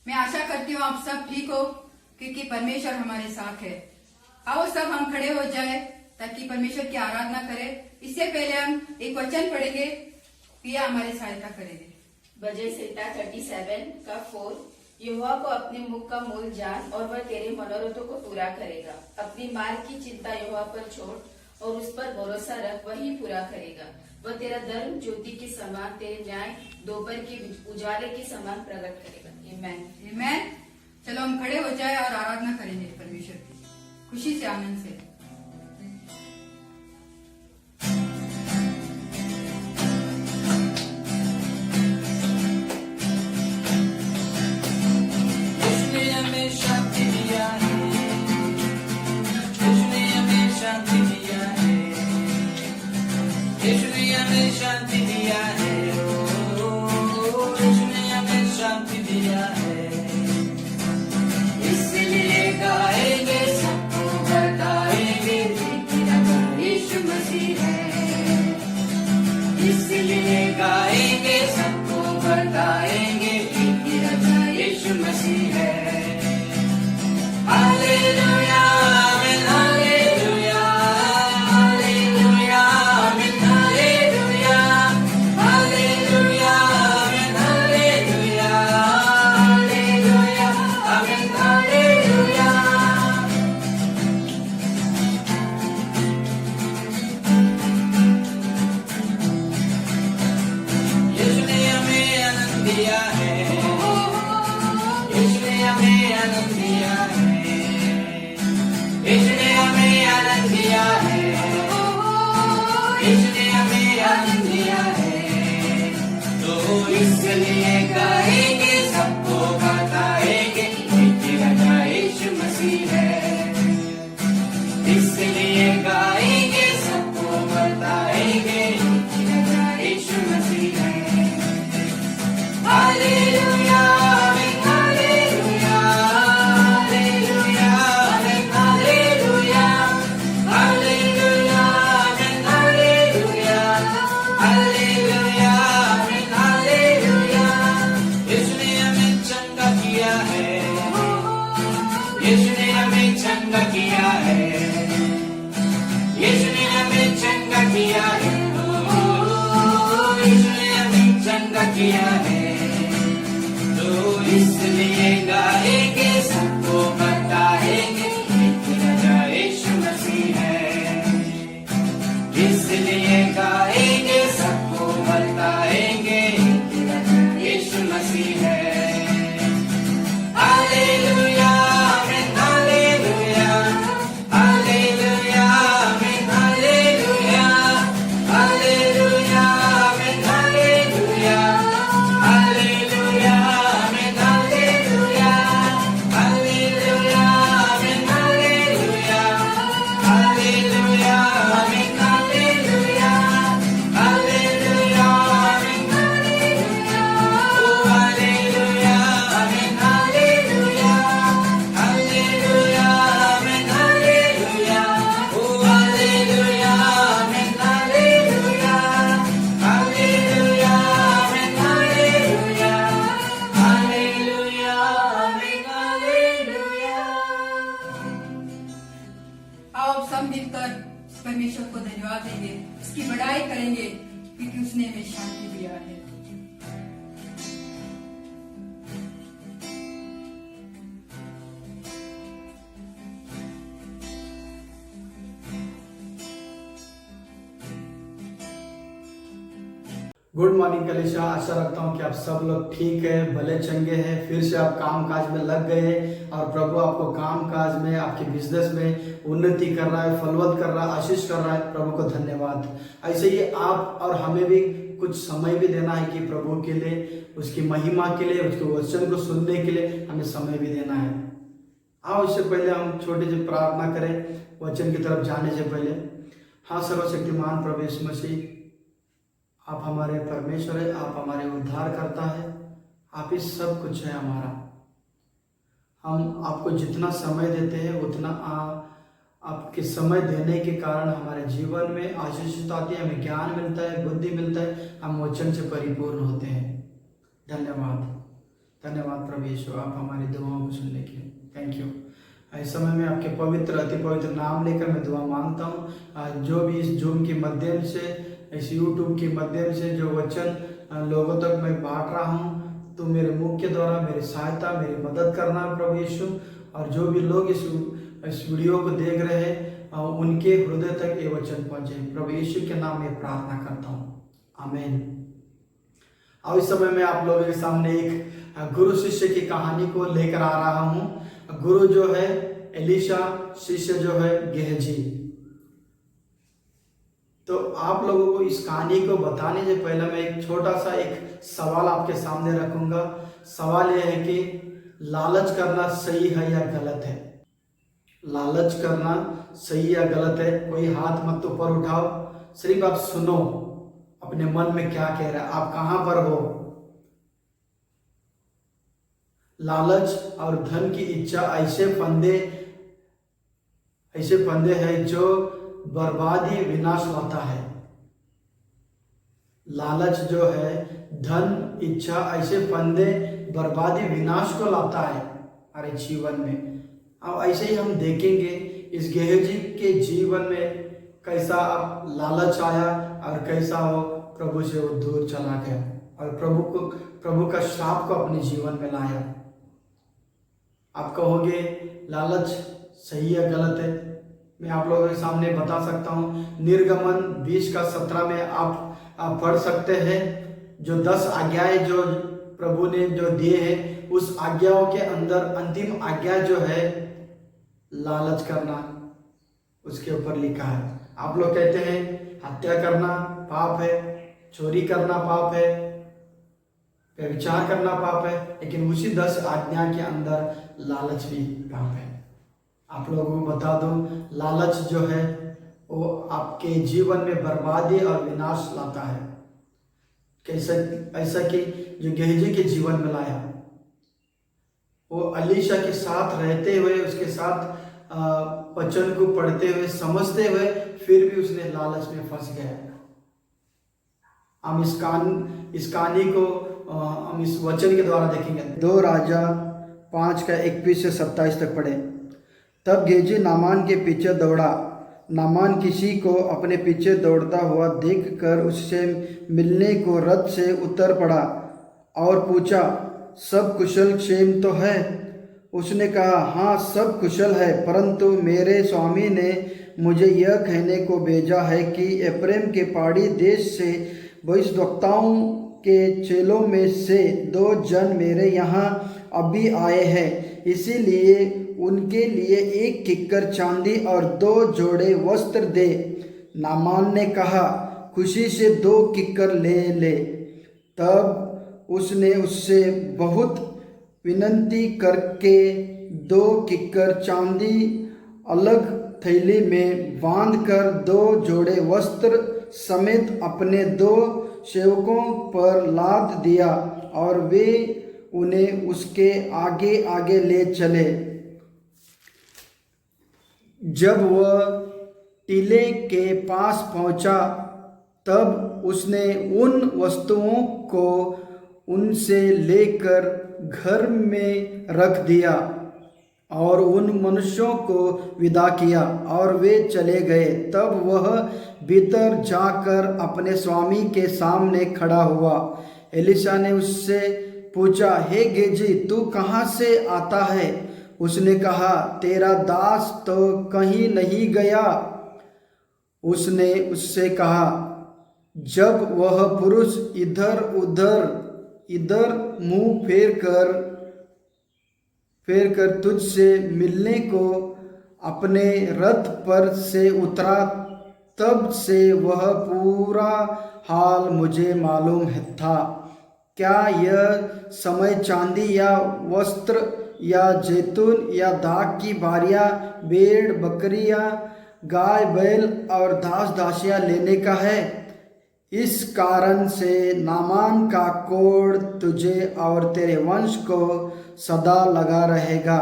मैं आशा करती हूँ आप सब ठीक हो, क्योंकि परमेश्वर हमारे साथ है। आओ सब हम खड़े हो जाए ताकि परमेश्वर की आराधना करें। इससे पहले हम एक वचन पढ़ेंगे, पिया हमारी सहायता करेंगे। भजन संहिता 37 का 4। यहोवा को अपने मुख का मूल जान और वह तेरे मनोरथों को पूरा करेगा। अपनी मार्ग की चिंता यहोवा पर छोड़ और उस पर भरोसा रख, वही पूरा करेगा। वह तेरा धर्म ज्योति के समान, तेरे न्याय दोपहर के उजाले के समान प्रकट करेगा। आमीन। आमीन। चलो हम खड़े हो जाए और आराधना करेंगे परमेश्वर की खुशी से, आनंद से। शांति दिया है, ओ इसने हमें शांति दिया है। इसलिए गाएंगे, सबको बताएंगे यीशु मसीह है। इसलिए गाएंगे, सबको बताएंगे यीशु मसीह है। हालेलुया, आमीन, हालेलुया, हालेलुया, आमीन, हालेलुया, हालेलुया, आमीन, हालेलुया, हालेलुया, आमीन, हालेलुया। यीशु ने हमें आनंद दिया है, यीशु ने हमें आनंद दिया है, यीशु ने हमें आनंद दिया है, यीशु ने हमें आनंद दिया है। तो इसलिए गाएंगे, सबको बताएंगे कि राजा यीशु मसीह है। इसलिए गाएंगे, सबको बताएंगे कि राजा यीशु मसीह है। हालेलुया, आमीन, हालेलुया, हालेलुया, आमीन, हालेलुया, हालेलुया, आमीन, हालेलुया, हालेलुया, आमीन, हालेलुया। यीशु ने हमें चंगा किया है, यीशु ने हमें चंगा किया है, यीशु ने हमें चंगा किया है, ओ यीशु ने हमें चंगा किया है। तो इसलिए गाएंगे, सबको बताएंगे कि राजा यीशु मसीह है। इसलिए गाएंगे, सबको बताएंगे कि राजा यीशु मसीह है। हालेलुया, आमीन, हालेलुया, हालेलुया, आमीन, हालेलुया, हालेलुया, आमीन, हालेलुया, हालेलुया, आमीन, हालेलुया, हालेलुया, आमीन, हालेलुया, हालेलुया, आमीन, हालेलुया, हालेलुया, आमीन, हालेलुया, ओ हालेलुया, आमीन, हालेलुया, हालेलुया, आमीन, हालेलुया, ओ हालेलुया, आमीन, हालेलुया, हालेलुया, आमीन, हालेलुया, हालेलुया, आमीन, हालेलुया। आओ अब सब मिलकर परमेश्वर को धन्यवाद देंगे, उसकी बड़ाई करेंगे, क्योंकि उसने हमें शांति दिया है। Good morning कलिशा। आशा रखता हूँ कि आप सब लोग ठीक है, भले चंगे हैं। फिर से आप काम काज में लग गए हैं और प्रभु आपको काम काज में, आपके बिजनेस में उन्नति कर रहा है, फलवत कर रहा है, आशीष कर रहा है। प्रभु को धन्यवाद। ऐसे ही आप और हमें भी कुछ समय भी देना है कि प्रभु के लिए, उसकी महिमा के लिए, उसके वचन को सुनने के लिए हमें समय भी देना है। आओ इससे पहले हम छोटी सी प्रार्थना करें वचन की तरफ जाने से पहले। हाँ, सर्वशक्तिमान प्रभु यीशु मसीह, आप हमारे परमेश्वर है, आप हमारे उद्धार करता है, आप ही सब कुछ है हमारा। हम आपको जितना समय देते हैं उतना आपके समय देने के कारण हमारे जीवन में आशीष आती है, हमें ज्ञान मिलता है, बुद्धि मिलता है, हम वचन से परिपूर्ण होते हैं। धन्यवाद धन्यवाद प्रभु यीशु, आप हमारी दुआओं को सुनने के लिए थैंक यू। इस समय में आपके पवित्र अति पवित्र नाम लेकर मैं दुआ मांगता हूँ। जो भी इस जूम के माध्यम से, इस यूट्यूब के माध्यम से जो वचन लोगों तक मैं बांट रहा हूँ, तो मेरे मुख के द्वारा मेरी सहायता, मेरी मदद करना प्रभु यीशु। और जो भी लोग इस वीडियो को देख रहे हैं, उनके हृदय तक ये वचन पहुंचे, प्रभु यीशु के नाम में प्रार्थना करता हूँ, आमीन। और इस समय मैं आप लोगों के सामने एक गुरु शिष्य की कहानी को लेकर आ रहा हूँ। गुरु जो है एलिशा, शिष्य जो है गेहजी। तो आप लोगों को इस कहानी को बताने से पहले मैं एक छोटा सा एक सवाल आपके सामने रखूंगा। सवाल यह है कि लालच करना सही है या गलत है? लालच करना सही या गलत है? कोई हाथ मत ऊपर उठाओ, सिर्फ आप सुनो अपने मन में क्या कह रहा है, आप कहां पर हो। लालच और धन की इच्छा ऐसे फंदे हैं जो बर्बादी, विनाश लाता है। लालच जो है, धन, इच्छा, ऐसे फंदे बर्बादी, विनाश को लाता है हमारे जीवन में। अब ऐसे ही हम देखेंगे इस गेहजी के जीवन में कैसा लालच आया और कैसा वो प्रभु से वो दूर चला गया और प्रभु का श्राप को अपने जीवन में लाया। आप कहोगे लालच सही है गलत है? मैं आप लोगों के सामने बता सकता हूँ। निर्गमन 20:17 में आप पढ़ सकते हैं। जो 10 आज्ञाएं जो प्रभु ने जो दिए हैं, उस आज्ञाओं के अंदर अंतिम आज्ञा जो है लालच करना, उसके ऊपर लिखा है। आप लोग कहते हैं हत्या करना पाप है, चोरी करना पाप है, व्यभिचार करना पाप है, लेकिन उसी 10 आज्ञा के अंदर लालच भी पाप है। आप लोगों को बता दूं, लालच जो है वो आपके जीवन में बर्बादी और विनाश लाता है। कैसे? ऐसा कि जो गेहजी के जीवन में लाया, वो एलीशा के साथ रहते हुए, उसके साथ वचन को पढ़ते हुए, समझते हुए, फिर भी उसने लालच में फंस गया। हम इस कहानी को हम इस वचन के द्वारा देखेंगे। 2 राजा 5:21 से 27 तक पढ़े। तब गेहजी नामान के पीछे दौड़ा। नामान किसी को अपने पीछे दौड़ता हुआ देखकर उससे मिलने को रथ से उतर पड़ा और पूछा, सब कुशल क्षेम तो है? उसने कहा, हाँ सब कुशल है, परंतु मेरे स्वामी ने मुझे यह कहने को भेजा है कि एफ्रेम के पहाड़ी देश से भविष्यद्वक्ताओं के चेलों में से 2 जन मेरे यहाँ अभी आए हैं, इसीलिए उनके लिए 1 किक्कर चांदी और 2 जोड़े वस्त्र दे। नामान ने कहा, खुशी से 2 किक्कर ले। तब उसने उससे बहुत विनती करके 2 किक्कर चांदी अलग थैली में बांधकर 2 जोड़े वस्त्र समेत अपने 2 सेवकों पर लाद दिया और वे उन्हें उसके आगे आगे ले चले। जब वह टीले के पास पहुंचा, तब उसने उन वस्तुओं को उनसे लेकर घर में रख दिया और उन मनुष्यों को विदा किया और वे चले गए। तब वह भीतर जाकर अपने स्वामी के सामने खड़ा हुआ। एलिशा ने उससे पूछा, हे गेहजी, तू कहाँ से आता है? उसने कहा, तेरा दास तो कहीं नहीं गया। उसने उससे कहा, जब वह पुरुष इधर मुंह फेर कर तुझसे मिलने को अपने रथ पर से उतरा, तब से वह पूरा हाल मुझे मालूम था। क्या यह समय चांदी या वस्त्र या जैतून या दाख की बारियां, भेड़ बकरियां, गाय बैल और दास दासियां लेने का है? इस कारण से नामान का कोढ़ तुझे और तेरे वंश को सदा लगा रहेगा।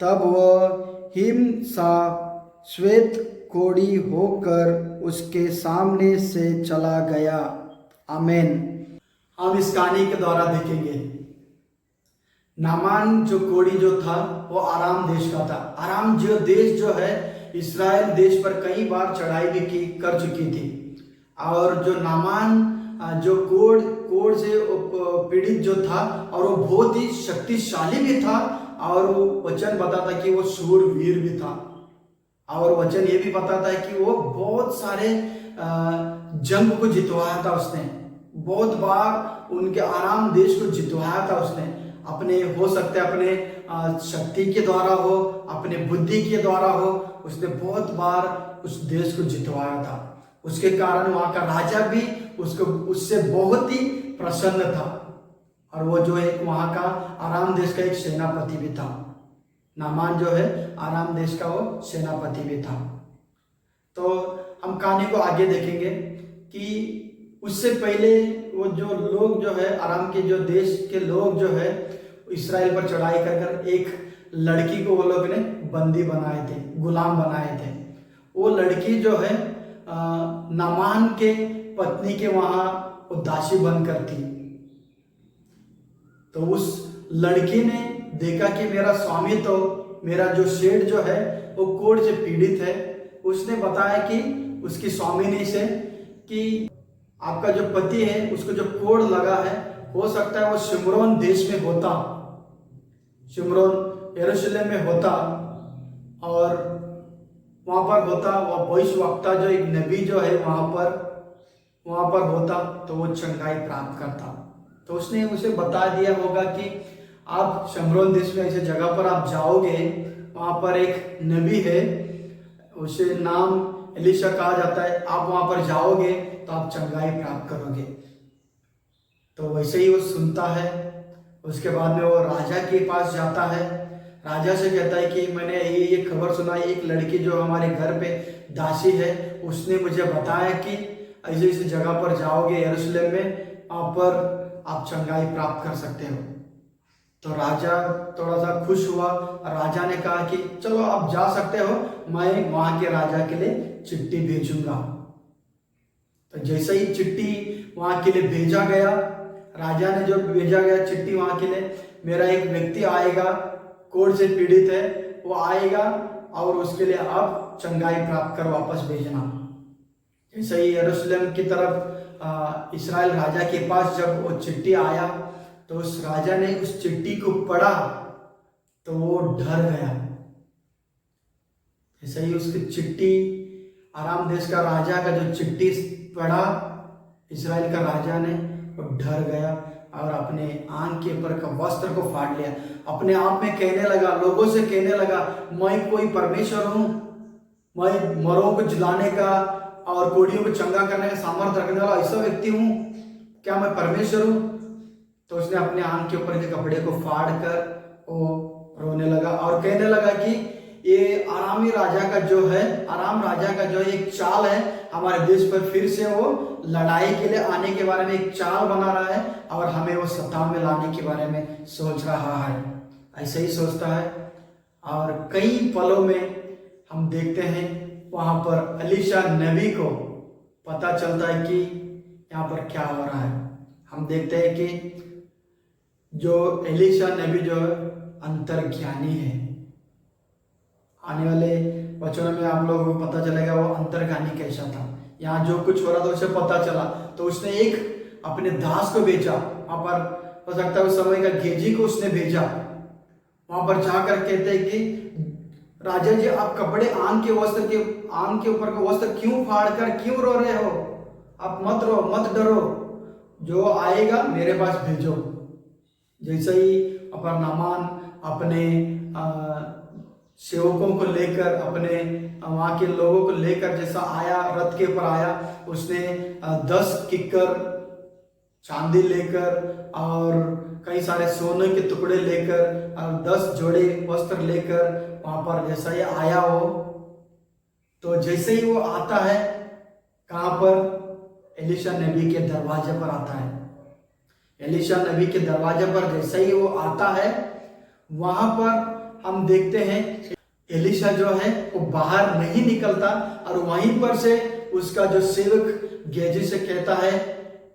तब वह हिमसा श्वेत कोड़ी होकर उसके सामने से चला गया। आमीन। हम इस कहानी के द्वारा देखेंगे नामान जो कोड़ी जो था वो आराम देश का था। आराम जो देश जो है इस्राएल देश पर कई बार चढ़ाई भी कर चुकी थी। और जो नामान जो कोड़ से पीड़ित जो था और वो बहुत ही शक्तिशाली भी था, और वो वचन बताता कि वो शूरवीर भी था, और वचन ये भी बताता है कि वो बहुत सारे जंग को जितवाया था उसने, बहुत बार उनके आराम देश को जितवाया था उसने। अपने हो सकते अपने शक्ति के द्वारा हो, अपने बुद्धि के द्वारा हो, उसने बहुत बार उस देश को जितवाया था। उसके कारण वहां का राजा भी उससे बहुत ही प्रसन्न था, और वो जो एक वहां का आराम देश का एक सेनापति भी था। नामान जो है आराम देश का वो सेनापति भी था। तो हम कहानी को आगे देखेंगे कि उससे पहले वो जो लोग जो है आराम के जो देश के लोग जो है इस्राएल पर चढ़ाई कर एक लड़की को वो लोग ने बंदी बनाए थे, गुलाम बनाए थे। वो लड़की जो है नामान के पत्नी के वहां वो दासी बनकर थी। तो उस लड़की ने देखा कि मेरा स्वामी तो मेरा जो सेठ जो है वो कोढ़ से पीड़ित है। उसने बताया कि उसकी स्वामिनी से कि आपका जो पति है उसको जो कोढ़ लगा है, हो सकता है वो शिमरोन देश में होता, शिमरोन यरूशलेम में होता, और वहां पर होता वो भविष्यवक्ता जो एक नबी जो है वहां पर होता, तो वो चंगाई प्राप्त करता। तो उसने उसे बता दिया होगा कि आप शिमरोन देश में ऐसे जगह पर आप जाओगे, वहां पर एक नबी है, उसे नाम एलिशा कहा जाता है, आप वहां पर जाओगे तो आप चंगाई प्राप्त करोगे। तो वैसे ही वो सुनता है। उसके बाद में वो राजा के पास जाता है, राजा से कहता है कि मैंने ये खबर सुना, एक लड़की जो हमारे घर पे दासी है उसने मुझे बताया कि ऐसे ऐसी जगह पर जाओगे यरूशलेम में, वहां पर आप चंगाई प्राप्त कर सकते हो। तो राजा थोड़ा सा खुश हुआ, राजा ने कहा कि चलो आप जा सकते हो, मैं वहां के राजा के लिए चिट्ठी भेजूंगा। तो जैसे ही चिट्ठी वहां के लिए भेजा गया, राजा ने जो भेजा गया चिट्ठी वहां के लिए, मेरा एक व्यक्ति आएगा, कोढ़ से पीड़ित है, वो आएगा और उसके लिए आप चंगाई प्राप्त कर वापस भेजना। जैसे ही यरूशलेम की तरफ इस्राएल राजा के पास जब वो चिट्ठी आया, तो उस राजा ने उस चिट्ठी को पढ़ा तो वो डर गया। जैसे ही उसकी चिट्ठी, आराम देश का राजा का जो चिट्ठी पढ़ा इस्राएल का राजा ने, वो डर गया और अपने आंख के ऊपर का वस्त्र को फाड़ लिया। अपने आप में कहने लगा, लोगों से कहने लगा, मैं कोई परमेश्वर हूं, मैं मरों को जिलाने का और कोढ़ियों को चंगा करने का सामर्थ्य रखने वाला ऐसा व्यक्ति हूं, क्या मैं परमेश्वर हूं? तो उसने अपने आंख के ऊपर के कपड़े को फाड़ कर वो रोने लगा और कहने लगा कि ये आरामी राजा का जो है, आराम राजा का जो एक चाल है, हमारे देश पर फिर से वो लड़ाई के लिए आने के बारे में एक चाल बना रहा है और हमें वो सत्ता में लाने के बारे में सोच रहा है। ऐसे ही सोचता है। और कई पलों में हम देखते हैं वहां पर एलीशा नबी को पता चलता है कि यहाँ पर क्या हो रहा है। हम देखते हैं कि जो एलीशा नबी जो अंतर्ज्ञानी है, आने वाले वचनों में आप लोगों को पता चलेगा वो अंतर्ज्ञानी कैसा था। यहाँ जो कुछ हो रहा था उसे पता चला, तो उसने एक अपने दास को भेजा, वहां पर हो सकता है उस समय का गेजी को उसने भेजा। वहां पर जाकर कहते हैं कि राजा जी आप कपड़े आंख के ऊपर का वस्त्र क्यों फाड़ कर क्यों रो रहे हो? आप मत रो, मत डरो, जो आएगा मेरे पास भेजो। जैसे ही अपर नामान अपने सेवकों को लेकर, अपने वहां के लोगों को लेकर जैसा आया, रथ के ऊपर आया, उसने 10 किक्कर चांदी लेकर और कई सारे सोने के टुकड़े लेकर और 10 जोड़े वस्त्र लेकर वहां पर जैसा ही आया हो, तो जैसे ही वो आता है, कहां पर? एलीशा नबी के दरवाजे पर आता है। एलीशा नबी के दरवाजे पर जैसे ही वो आता है, वहां पर हम देखते हैं एलीशा जो है वो बाहर नहीं निकलता और वहीं पर से उसका जो सेवक गेजी से कहता है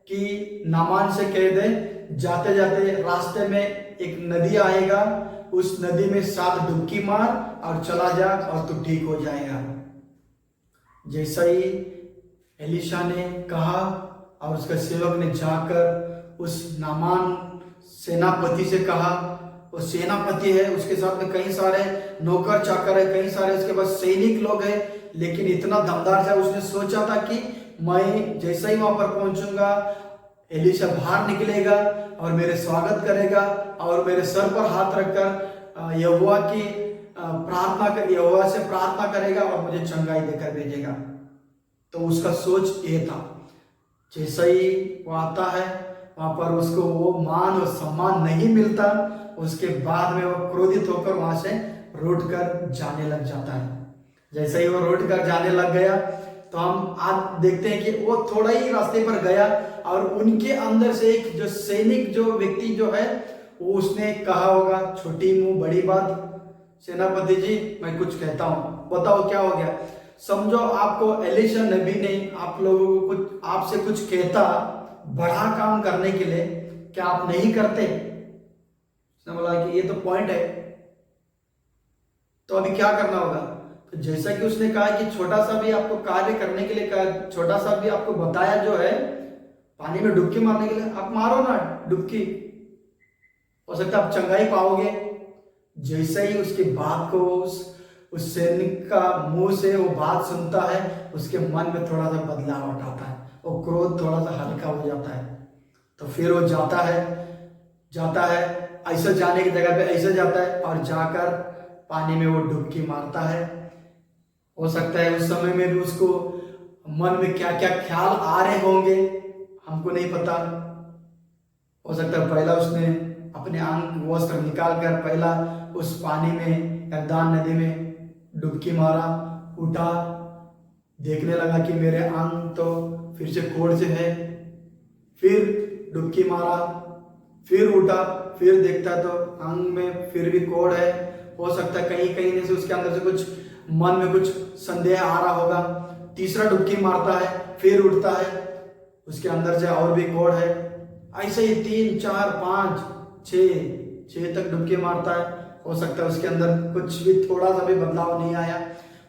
कि नामान से कह दे जाते जाते रास्ते में एक नदी आएगा, उस नदी में 7 डुबकी मार और चला जा और तू ठीक हो जाएगा। जैसा ही एलिशा ने कहा और उसका सेवक ने जाकर उस नामान सेनापति से कहा, वो सेनापति है, उसके साथ में कई सारे नौकर चाकर है, कई सारे उसके पास सैनिक लोग हैं, लेकिन इतना दमदार था, उसने सोचा था कि मैं जैसा ही वहां पर पहुंचूंगा एलिशा बाहर निकलेगा और मेरे स्वागत करेगा और मेरे सर पर हाथ रखकर यहोवा की यहोवा से प्रार्थना करेगा और मुझे चंगाई देकर भेजेगा। तो उसका सोच ये था। जैसा ही वो आता है वहां पर उसको वो मान और सम्मान नहीं मिलता, उसके बाद में वो क्रोधित होकर वहां से रूठ कर जाने लग जाता है। जैसे ही वो रूठ कर जाने लग गया तो हम आज देखते हैं कि वो थोड़ा ही रास्ते पर गया और उनके अंदर से एक जो सैनिक जो व्यक्ति जो है वो उसने कहा होगा, छोटी मुंह बड़ी बात, सेनापति जी मैं कुछ कहता हूँ, बताओ क्या हो गया। समझो आपको एलिशा नबी ने आप लोगों को कुछ आपसे कुछ कहता बड़ा काम करने के लिए, क्या आप नहीं करते? उसने बोला कि ये तो पॉइंट है, तो अभी क्या करना होगा? तो जैसा कि उसने कहा कि छोटा सा भी आपको कार्य करने के लिए कहा, छोटा सा भी आपको बताया जो है पानी में डुबकी मारने के लिए, आप मारो ना डुबकी, हो सकता है आप चंगाई पाओगे। जैसे ही उसकी बात को उस सैनिक का मुंह से वो बात सुनता है, उसके मन में थोड़ा सा बदलाव आता है, वो क्रोध थोड़ा सा हल्का हो जाता है। तो फिर वो जाता है ऐसे जाने की जगह पे ऐसे जाता है और जाकर पानी में वो डुबकी मारता है। हो सकता है उस समय में भी उसको मन में क्या क्या ख्याल आ रहे होंगे, हमको नहीं पता। हो सकता है पहला उसने अपने अंग वस्त्र निकाल कर पहला उस पानी में यरदान नदी में डुबकी मारा, उठा, देखने लगा कि मेरे अंग तो फिर से कोढ़ से है, फिर डुबकी मारा, फिर उठा, फिर देखता तो अंग में फिर भी कोढ़ है। हो सकता है कहीं कहीं से उसके अंदर से कुछ मन में कुछ संदेह आ रहा होगा। तीसरा डुबकी मारता है, फिर उठता है, उसके अंदर से और भी कोढ़ है। ऐसे ही 3, 4, 5, 6 तक डुबकी मारता है। हो सकता है उसके अंदर कुछ भी थोड़ा सा भी बदलाव नहीं आया।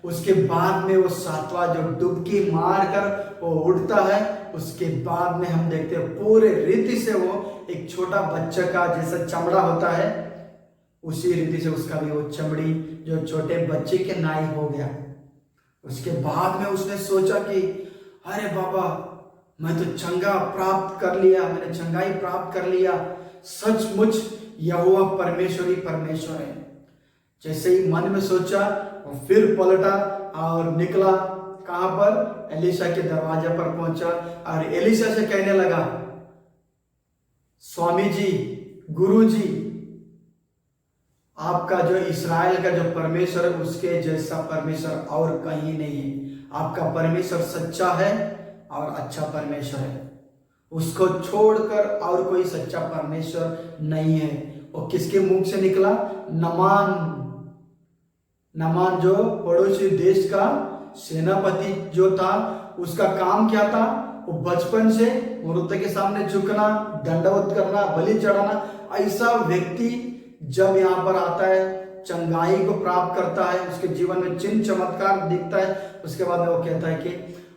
उसके बाद में वो 7वां जो डुबकी मार कर वो उठता है, उसके बाद में हम देखते हैं पूरे रीति से वो एक छोटा बच्चा का जैसा चमड़ा होता है उसी रीति से उसका भी वो चमड़ी जो छोटे बच्चे के नाई हो गया। उसके बाद में उसने सोचा कि अरे बाबा मैं तो चंगा प्राप्त कर लिया, मैंने चंगाई प्राप्त कर लिया, सचमुच यहोवा परमेश्वर ही परमेश्वर है। जैसे ही मन में सोचा वो फिर पलटा और निकला कहां पर? एलिशा के दरवाजे पर पहुंचा और एलिशा से कहने लगा, स्वामी जी, गुरु जी, आपका जो इस्राएल का जो परमेश्वर है उसके जैसा परमेश्वर और कहीं नहीं है। आपका परमेश्वर सच्चा है और अच्छा परमेश्वर है, उसको छोड़कर और कोई सच्चा परमेश्वर नहीं है। और किसके मुख से निकला? नमान जो पड़ोसी देश का सेनापति जो था, उसका काम क्या था? वो बचपन से मूर्ति के सामने झुकना, दंडवत करना, बलि चढ़ाना। ऐसा व्यक्ति जब यहाँ पर आता है, चंगाई को प्राप्त करता है, उसके जीवन में चिन्ह चमत्कार दिखता है, उसके बाद में वो कहता है कि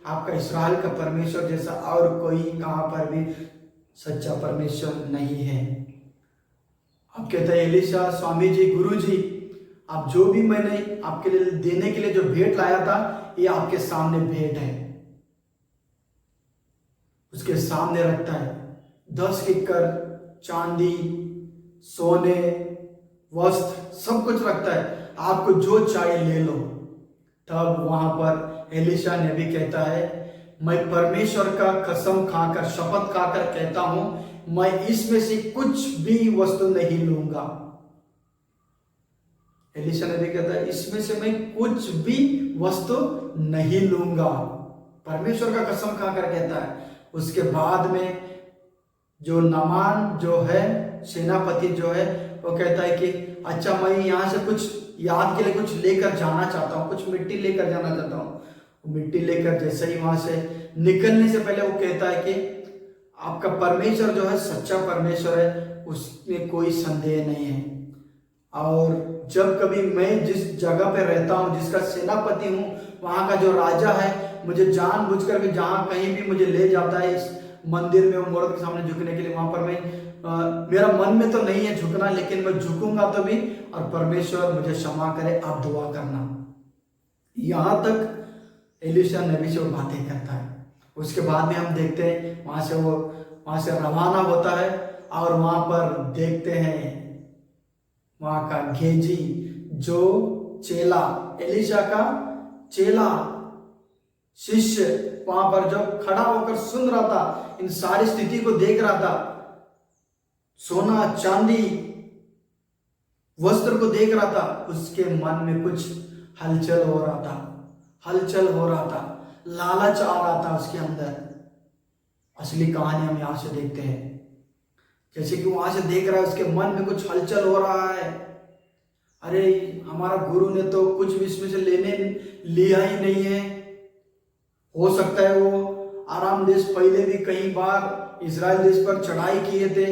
आपका इस्राएल का परमेश्वर जैसा और कोई कहां पर भी सच्चा परमेश्वर नहीं है। अब कहता है एलिशा, स्वामी जी, गुरु जी, आप जो भी मैंने आपके लिए देने के लिए जो भेंट लाया था, ये आपके सामने भेंट है। उसके सामने रखता है 10 किक्कर चांदी, सोने, वस्त्र, सब कुछ रखता है, आपको जो चाहिए ले लो। तब वहां पर एलिशा ने भी कहता है, मैं परमेश्वर का कसम खाकर, शपथ खाकर कहता हूं, मैं इसमें से कुछ भी वस्तु नहीं लूंगा। एलिशा ने भी कहता है, इसमें से मैं कुछ भी वस्तु नहीं लूंगा, परमेश्वर का कसम खाकर कहता है। उसके बाद में जो नामान जो है, सेनापति जो है, वो कहता है कि अच्छा मैं यहाँ से कुछ याद के लिए कुछ लेकर जाना चाहता हूँ, कुछ मिट्टी लेकर जाना चाहता हूँ। मिट्टी लेकर जैसे ही वहां से निकलने से पहले वो कहता है कि आपका परमेश्वर जो है सच्चा परमेश्वर है, उसमें कोई संदेह नहीं है। और जब कभी मैं जिस जगह पे रहता हूँ, जिसका सेनापति हूँ, वहाँ का जो राजा है, मुझे जानबूझ करके जहाँ कहीं भी मुझे ले जाता है इस मंदिर में वो मूर्त के सामने झुकने के लिए, वहां पर मैं मेरा मन में तो नहीं है झुकना, लेकिन मैं झुकूंगा तो भी, और परमेश्वर मुझे क्षमा करे, आप दुआ करना। यहां तक एलीशा नबी से वो बातें करता है। उसके बाद में हम देखते हैं वहां से रवाना होता है और वहां पर देखते हैं वहां का गेजी जो चेला, एलीशा का चेला शिष्य वहां पर जो खड़ा होकर सुन रहा था, इन सारी स्थिति को देख रहा था, सोना चांदी वस्त्र को देख रहा था, उसके मन में कुछ हलचल हो रहा था, लालच आ रहा था उसके अंदर। असली कहानी हम यहां से देखते हैं, जैसे कि वहां से देख रहा है उसके मन में कुछ हलचल हो रहा है। अरे हमारा गुरु ने तो कुछ भी इसमें से लिया ही नहीं है। हो सकता है वो आराम देश पहले भी कई बार इजराइल देश पर चढ़ाई किए थे।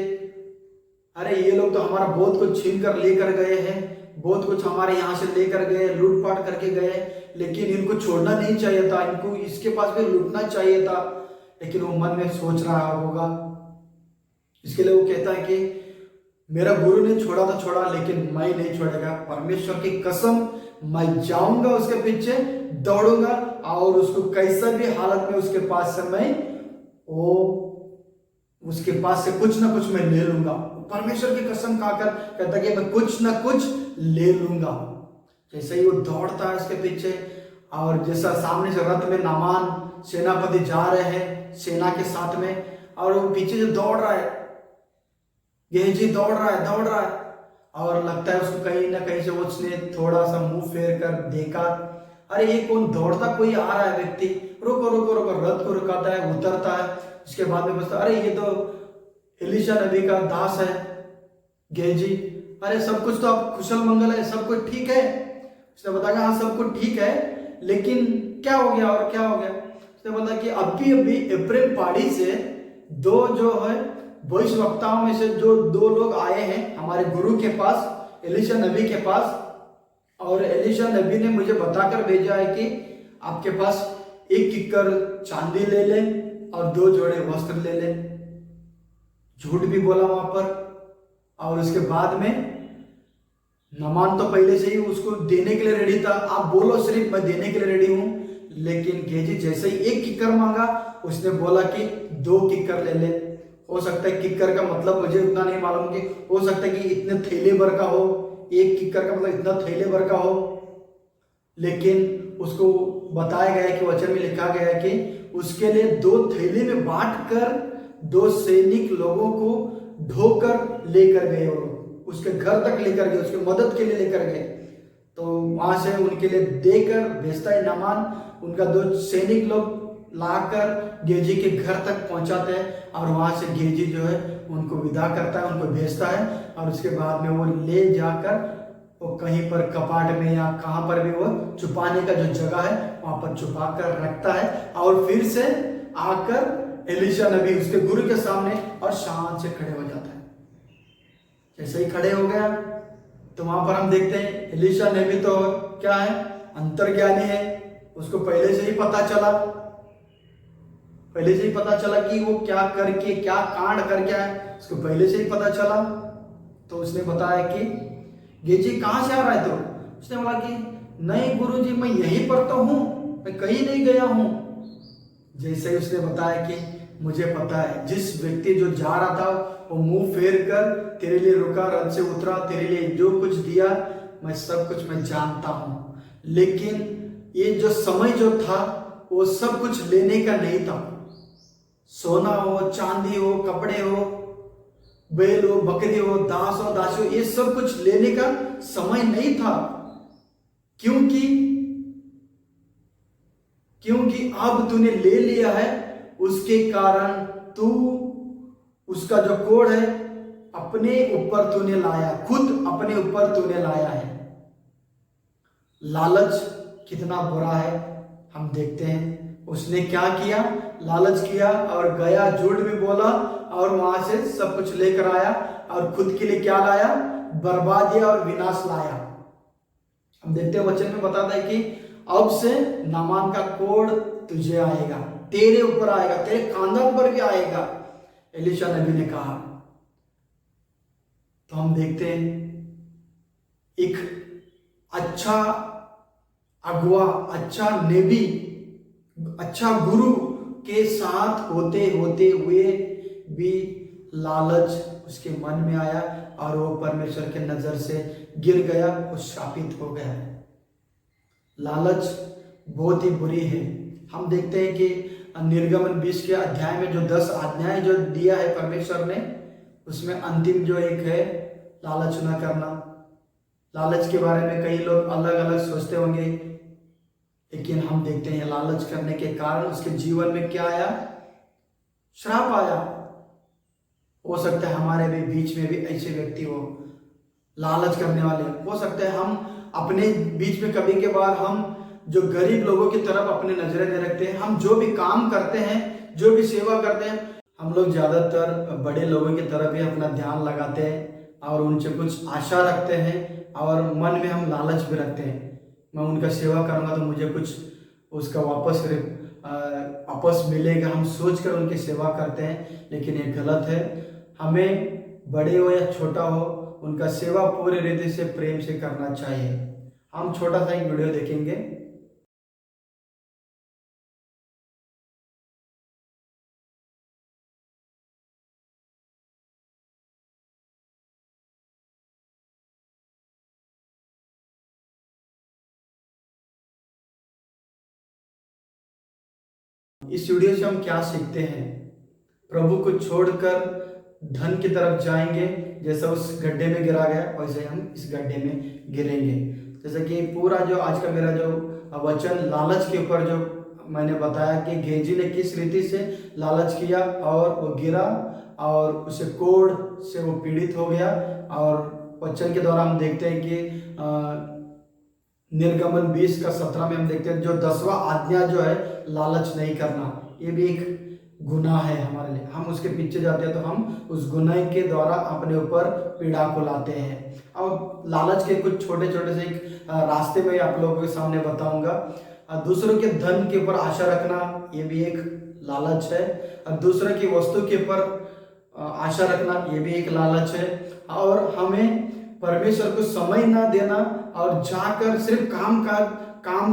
अरे ये लोग तो हमारा बहुत कुछ छीन कर लेकर गए हैं, बहुत कुछ हमारे यहाँ से लेकर गए, लूटपाट करके गए, लेकिन इनको छोड़ना नहीं चाहिए था, इनको इसके पास भी लूटना चाहिए था। लेकिन वो मन में सोच रहा होगा, इसके लिए वो कहता है कि मेरा गुरु ने छोड़ा तो छोड़ा, लेकिन मैं नहीं छोड़ेगा। परमेश्वर की कसम, मैं जाऊंगा उसके पीछे, दौड़ूंगा और उसको कैसा भी हालत में उसके पास से मैं उसके पास से कुछ ना कुछ मैं ले लूंगा। परमेश्वर की कसम खाकर कहता कि मैं कुछ ना कुछ ले लूंगा। जैसे ही वो दौड़ता है उसके पीछे, और जैसा सामने से रथ में नामान सेनापति जा रहे हैं सेना के साथ में, और वो पीछे जो दौड़ रहा है, गेहजी दौड़ रहा है, और लगता है उसको कहीं ना कहीं से उसने थोड़ा सा मुंह फेर कर देखा, अरे ये कौन दौड़ता कोई आ रहा है व्यक्ति, रुको रुको रुको, रथ को रुकाता है, उतरता है। उसके बाद में बसता, अरे ये तो एलीशा नबी का दास है गेहजी, अरे सब कुछ तो आप कुशल मंगल है, सब कुछ ठीक है। उसने बताया हाँ सब कुछ ठीक है, लेकिन क्या हो गया और क्या हो गया। उसने बताया कि अभी एप्रिल पहाड़ी से दो जो है भविष्यवक्ताओं में से जो दो लोग आए हैं हमारे गुरु के पास, एलीशा नबी के पास, और एलीशा नबी ने मुझे बताकर भेजा है कि आपके पास 1 किक्कर चांदी ले ले और 2 जोड़े वस्त्र ले ले। झूठ भी बोला वहां पर, और उसके बाद में नामान तो पहले से ही उसको देने के लिए रेडी था, आप बोलो सिर्फ मैं देने के लिए रेडी हूं। लेकिन गेहजी जैसे ही 1 किक्कर मांगा, उसने बोला कि 2 किक्कर ले ले। हो सकता है किक्कर का मतलब मुझे उतना नहीं मालूम, कि हो सकता है कि इतने थैले भर का हो, 1 किक्कर का मतलब इतना थैले भर का हो, लेकिन उसको बताया गया है कि वचन में लिखा गया है कि उसके लिए 2 थैले में बांट कर 2 सैनिक लोगों को ढोकर लेकर गए, वो लोग उसके घर तक लेकर गए, उसके मदद के लिए लेकर गए। तो वहां से उनके लिए देकर भेजता है नामान, उनका 2 सैनिक लोग लाकर गेहजी के घर तक पहुंचाते हैं, और वहां से गेहजी जो है उनको विदा करता है, उनको भेजता है, और उसके बाद में वो ले जाकर वो कहीं पर कपाट में या कहां पर भी वो छुपाने का जो जगह है वहां पर छुपा कर रखता है, और फिर से आकर एलीशा नबी उसके गुरु के सामने और शान से खड़े हो जाता है। जैसे ही खड़े हो गया तो वहां पर हम देखते हैं एलीशा नबी तो क्या है, अंतर्ज्ञानी है, उसको पहले से ही पता चला कि वो क्या करके क्या कांड करके आए, उसको पहले से ही पता चला। तो उसने बताया कि गेहजी कहां से आ रहा है, तो उसने बोला कि नहीं गुरुजी मैं यहीं पर तो हूं, मैं कहीं नहीं गया हूं। जैसे ही उसने बताया कि मुझे पता है जिस व्यक्ति जो जा रहा था वो मुंह फेर कर तेरे लिए रुका, रथ से उतरा, तेरे लिए जो कुछ दिया मैं सब कुछ मैं जानता हूं, लेकिन ये जो समय जो था वो सब कुछ लेने का नहीं था। सोना हो, चांदी हो, कपड़े हो, बैल हो, बकरी हो, दास हो, दासी हो, ये सब कुछ लेने का समय नहीं था, क्योंकि अब तूने ले लिया है, उसके कारण तू उसका जो कोड है अपने ऊपर तूने लाया, खुद अपने ऊपर तूने लाया है। लालच कितना बुरा है हम देखते हैं। उसने क्या किया, लालच किया और गया, झूठ भी बोला और वहां से सब कुछ लेकर आया और खुद के लिए क्या लाया? बर्बादी और विनाश लाया। हम देखते हैं वचन में बताता है कि अब से नामान का कोड़ तुझे आएगा, तेरे ऊपर आएगा, तेरे खानदान पर भी आएगा, एलीशा नबी ने कहा। तो हम देखते हैं एक अच्छा अगुआ, अच्छा नबी, अच्छा गुरु के साथ होते होते हुए भी लालच उसके मन में आया और वो परमेश्वर के नजर से गिर गया, वो शापित हो गया। लालच बहुत ही बुरी है। हम देखते हैं कि निर्गमन 20 के अध्याय में जो 10 आज्ञाएं जो दिया है परमेश्वर ने, उसमें अंतिम जो एक है लालच न करना। लालच के बारे में कई लोग अलग अलग सोचते होंगे, लेकिन हम देखते हैं लालच करने के कारण उसके जीवन में क्या आया? श्राप आया। हो सकता है हमारे भी बीच में भी ऐसे व्यक्ति हो, लालच करने वाले। हो सकता है हम अपने बीच में कभी के बार हम जो गरीब लोगों की तरफ अपने नजरें नहीं रखते हैं। हम जो भी काम करते हैं, जो भी सेवा करते हैं, हम लोग ज्यादातर बड़े लोगों की तरफ ही अपना ध्यान लगाते हैं और उनसे कुछ आशा रखते हैं और मन में हम लालच भी रखते हैं। मैं उनका सेवा करूंगा तो मुझे कुछ उसका वापस मिलेगा, हम सोच कर उनकी सेवा करते हैं, लेकिन ये गलत है। हमें बड़े हो या छोटा हो, उनका सेवा पूरे रीति से प्रेम से करना चाहिए। हम छोटा सा एक वीडियो देखेंगे। इस वीडियो से हम क्या सीखते हैं? प्रभु को छोड़कर धन की तरफ जाएंगे, जैसा उस गड्ढे में गिरा गया वैसे हम इस गड्ढे में गिरेंगे। जैसे कि पूरा जो आज का मेरा जो वचन लालच के ऊपर जो मैंने बताया कि गेजी ने किस रीति से लालच किया और वो गिरा और उसे कोड़ से वो पीड़ित हो गया। और वचन के द्वारा हम देखते हैं कि निर्गमन 20 का 17 में हम देखते हैं जो 10वां आज्ञा जो है लालच नहीं करना, ये भी एक गुनाह है हमारे लिए। हम उसके पीछे जाते हैं तो हम उस गुनाह के द्वारा अपने ऊपर पीड़ा को लाते हैं। अब लालच के कुछ छोटे छोटे से एक रास्ते में आप लोगों के सामने बताऊंगा। दूसरों के धन के ऊपर आशा रखना, ये भी एक लालच है। दूसरों की वस्तु के ऊपर आशा रखना, ये भी एक लालच है। और हमें परमेश्वर को समय ना देना और जाकर सिर्फ काम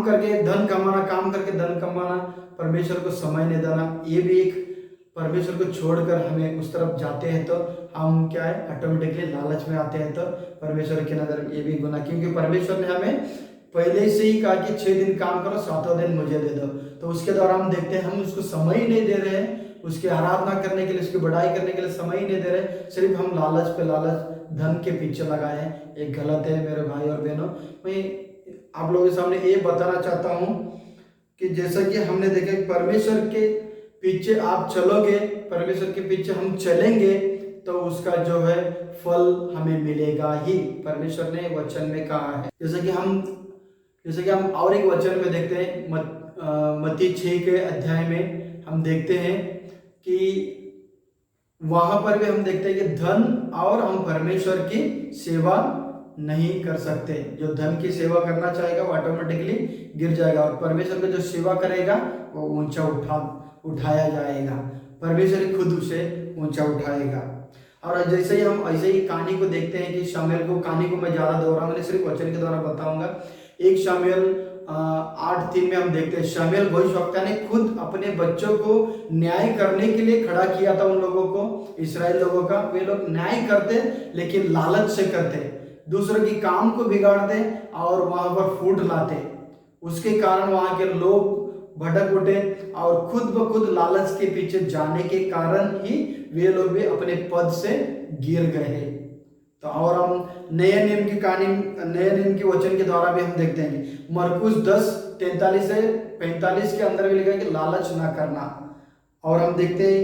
करके धन कमाना, काम करके धन कमाना, परमेश्वर को समय नहीं देना, ये भी एक परमेश्वर को छोड़कर हमें उस तरफ जाते हैं तो हम क्या है ऑटोमेटिकली लालच में आते हैं। तो परमेश्वर की नजर ये भी गुनाह, क्योंकि परमेश्वर ने हमें पहले से ही कहा कि 6 दिन काम करो, 7वां दिन मुझे दे दो। तो उसके द्वारा हम देखते हैं हम उसको समय ही नहीं दे रहे हैं, उसकी आराधना करने के लिए, उसकी बढ़ाई करने के लिए समय ही नहीं दे रहे, सिर्फ हम लालच पे लालच, धन के पीछे लगाए हैं। एक गलत है मेरे भाई और बहनों। मैं आप लोगों के सामने ये बताना चाहता हूँ कि जैसा कि हमने देखा कि परमेश्वर के पीछे आप चलोगे, परमेश्वर के पीछे हम चलेंगे तो उसका जो है फल हमें मिलेगा ही, परमेश्वर ने वचन में कहा है। जैसे कि हम और एक वचन में देखते हैं मत्ती 6 के अध्याय में हम देखते हैं कि वहां पर भी हम देखते हैं कि धन और हम परमेश्वर की सेवा नहीं कर सकते। जो धन की सेवा करना चाहेगा वो ऑटोमेटिकली गिर जाएगा और परमेश्वर का जो सेवा करेगा वो ऊंचा उठाया जाएगा। परमेश्वर खुद उसे ऊंचा उठाएगा। और जैसे ही हम ऐसे ही कहानी को देखते हैं कि शामुएल को, कहानी को मैं ज्यादा दोहराऊंगा, सिर्फ वचन के द्वारा बताऊंगा। 1 शामुएल 8:3 में हम देखते हैं शामुएल भविष्यवक्ता ने खुद अपने बच्चों को न्याय करने के लिए खड़ा किया था। उन लोगों को, इस्राएल लोगों का, वे लोग न्याय करते लेकिन लालच से करते, दूसरों की काम को बिगाड़ते और वहां पर फूट लाते। उसके कारण वहां के लोग भटक उठे और खुद ब खुद लालच के पीछे जाने के कारण ही वे लोग भी अपने पद से गिर गए। तो और हम नए नियम की कहानी, नए नियम के वचन के द्वारा भी हम देखते हैं कि मरकुस 10:43 से 45 के अंदर भी लिखा है कि लालच ना करना। और हम देखते हैं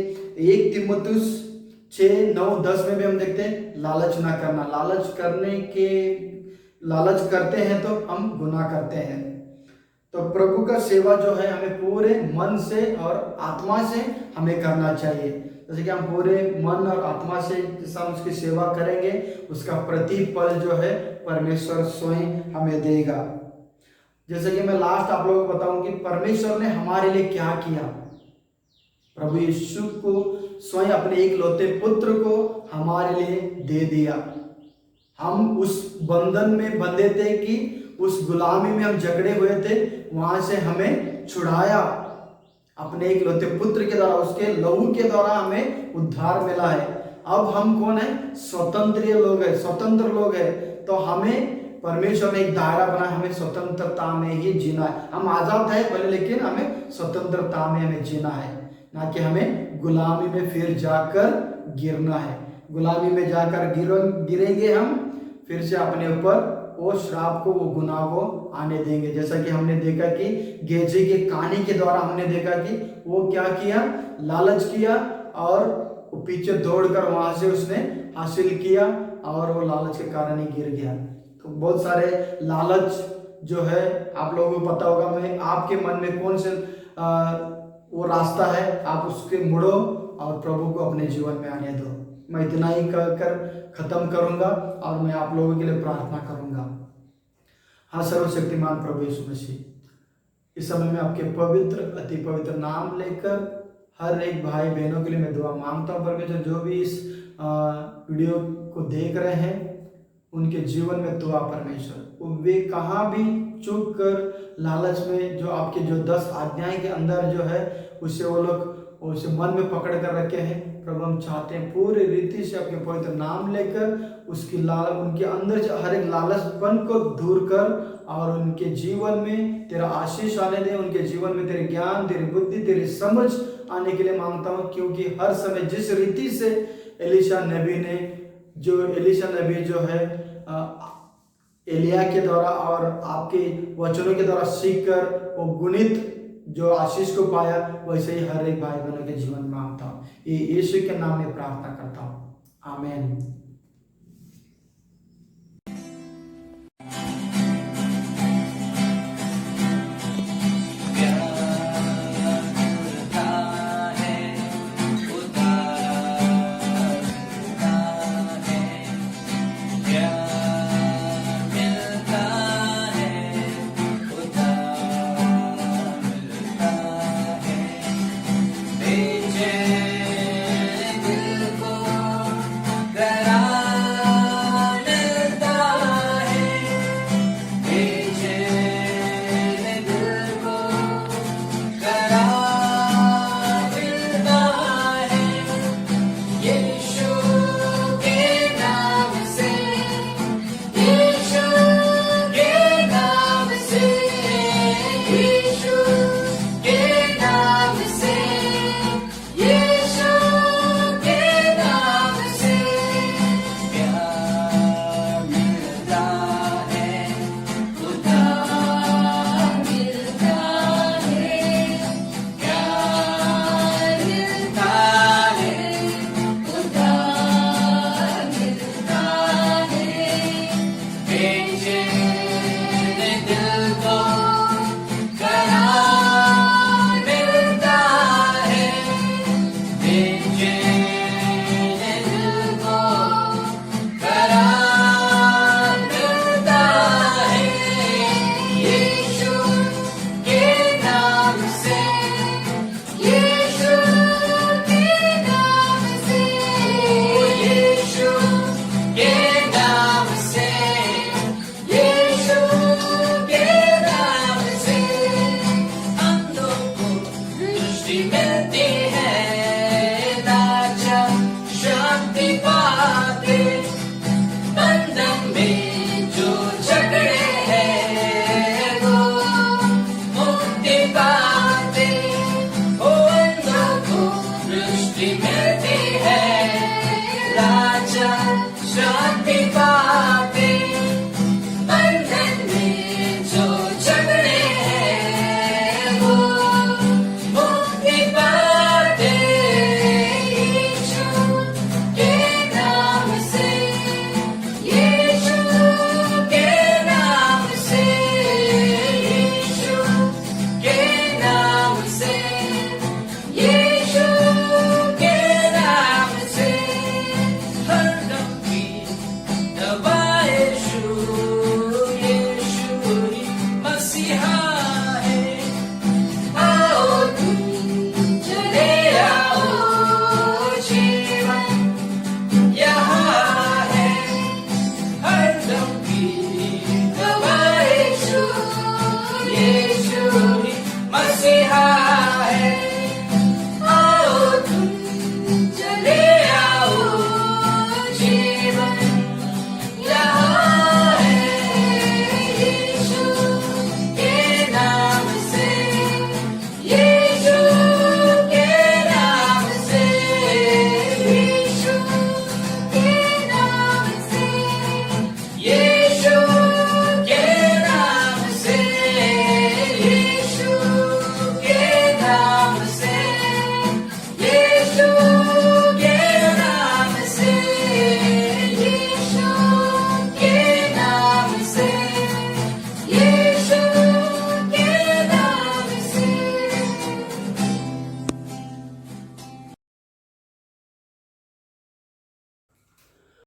1 तीमुथियुस 6:9-10 में भी हम देखते हैं लालच ना करना। लालच करते हैं तो हम गुनाह करते हैं। तो तो प्रभु का सेवा जो है हमें पूरे मन से और आत्मा से हमें करना चाहिए। जैसे कि हम पूरे मन और आत्मा से जैसा हम उसकी सेवा करेंगे उसका प्रतिफल जो है परमेश्वर स्वयं हमें देगा। जैसे कि मैं लास्ट आप लोगों को बताऊं कि परमेश्वर ने हमारे लिए क्या किया। प्रभु यीशु को स्वयं अपने एक लौते पुत्र को हमारे लिए दे दिया। हम उस बंधन में बंधे थे कि उस गुलामी में हम जकड़े हुए थे, वहां से हमें छुड़ाया अपने एक लौते पुत्र के द्वारा, उसके लहू के द्वारा हमें उद्धार मिला है। अब हम कौन है? स्वतंत्र लोग हैं। तो हमें परमेश्वर ने एक दायरा बनाया, हमें स्वतंत्रता में ही जीना है। हम आजाद है भले, लेकिन हमें स्वतंत्रता में हमें जीना है, ना कि हमें गुलामी में फिर जाकर गिरना है। गुलामी में जाकर गिरेंगे हम, फिर से अपने ऊपर वो श्राप को, वो गुनाह को आने देंगे। जैसा कि हमने देखा कि गेजे के कहानी के द्वारा हमने देखा कि वो क्या किया, लालच किया और वो पीछे दौड़कर वहां से उसने हासिल किया और वो लालच के कारण ही गिर गया। तो बहुत सारे लालच जो है आप लोगों को पता होगा। मैं आपके मन में कौन से वो रास्ता है, आप उसके मुड़ो और प्रभु को अपने जीवन में आने दो। मैं इतना ही कहकर खत्म करूंगा और मैं आप लोगों के लिए प्रार्थना करूंगा। हाँ, सर्वशक्तिमान प्रभु यीशु मसीह, इस समय में आपके पवित्र अति पवित्र नाम लेकर हर एक भाई बहनों के लिए मैं दुआ मांगता हूँ। परमेश्वर, जो भी इस वीडियो को देख रहे हैं उनके जीवन में दुआ परमेश्वर, वे कहाँ भी चूक कर लालच में जो आपके जो 10 आज्ञाएं के अंदर जो है उससे वो लोग उसे मन में पकड़ कर रखे हैं। प्रभु, हम चाहते हैं पूरी रीति से आपके पवित्र नाम लेकर उसकी उनके अंदर से हर एक लालचपन को दूर कर और उनके जीवन में तेरा आशीष आने दे। उनके जीवन में तेरे ज्ञान, तेरी बुद्धि, तेरी समझ आने के लिए मांगता हूँ। क्योंकि हर समय जिस रीति से एलिशा नबी जो है एलिया के द्वारा और आपके वचनों के द्वारा सीख कर वो गुणित जो आशीष को पाया, वैसे ही हर एक भाई बहनों के जीवन में मांगता हूँ। ये यीशु के नाम में प्रार्थना करता हूँ, आमीन। मिलती है, राजा शांति